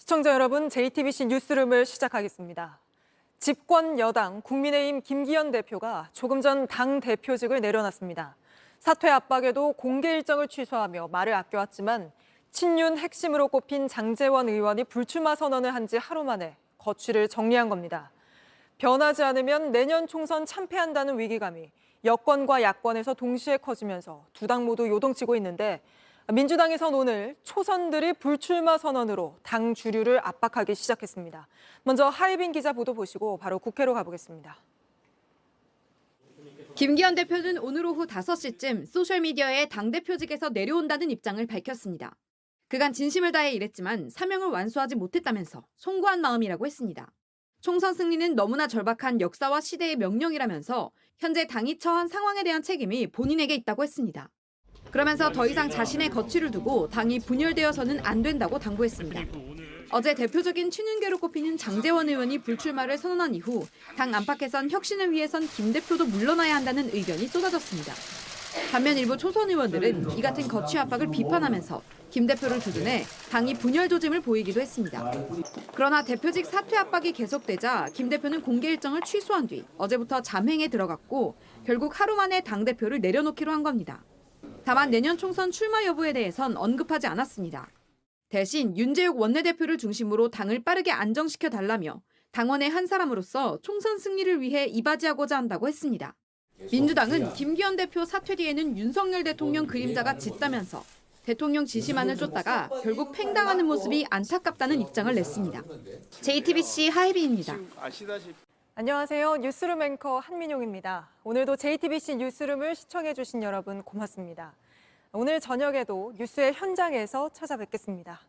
시청자 여러분, JTBC 뉴스룸을 시작하겠습니다. 집권 여당 국민의힘 김기현 대표가 조금 전 당 대표직을 내려놨습니다. 사퇴 압박에도 공개 일정을 취소하며 말을 아껴왔지만 친윤 핵심으로 꼽힌 장제원 의원이 불출마 선언을 한 지 하루 만에 거취를 정리한 겁니다. 변하지 않으면 내년 총선 참패한다는 위기감이 여권과 야권에서 동시에 커지면서 두 당 모두 요동치고 있는데 민주당에선 오늘 초선들이 불출마 선언으로 당 주류를 압박하기 시작했습니다. 먼저 하예빈 기자 보도 보시고 바로 국회로 가보겠습니다. 김기현 대표는 오늘 오후 5시쯤 소셜미디어에 당대표직에서 내려온다는 입장을 밝혔습니다. 그간 진심을 다해 일했지만 사명을 완수하지 못했다면서 송구한 마음이라고 했습니다. 총선 승리는 너무나 절박한 역사와 시대의 명령이라면서 현재 당이 처한 상황에 대한 책임이 본인에게 있다고 했습니다. 그러면서 더 이상 자신의 거취를 두고 당이 분열되어서는 안 된다고 당부했습니다. 어제 대표적인 친윤계로 꼽히는 장제원 의원이 불출마를 선언한 이후 당 안팎에선 혁신을 위해선 김 대표도 물러나야 한다는 의견이 쏟아졌습니다. 반면 일부 초선 의원들은 이 같은 거취 압박을 비판하면서 김 대표를 조준해 당이 분열 조짐을 보이기도 했습니다. 그러나 대표직 사퇴 압박이 계속되자 김 대표는 공개 일정을 취소한 뒤 어제부터 잠행에 들어갔고 결국 하루 만에 당대표를 내려놓기로 한 겁니다. 다만 내년 총선 출마 여부에 대해선 언급하지 않았습니다. 대신 윤재욱 원내대표를 중심으로 당을 빠르게 안정시켜 달라며 당원의 한 사람으로서 총선 승리를 위해 이바지하고자 한다고 했습니다. 민주당은 김기현 대표 사퇴 뒤에는 윤석열 대통령 그림자가 짙다면서 대통령 지시만을 쫓다가 결국 팽당하는 모습이 안타깝다는 입장을 냈습니다. JTBC 하예빈입니다. 안녕하세요. 뉴스룸 앵커 한민용입니다. 오늘도 JTBC 뉴스룸을 시청해주신 여러분 고맙습니다. 오늘 저녁에도 뉴스의 현장에서 찾아뵙겠습니다.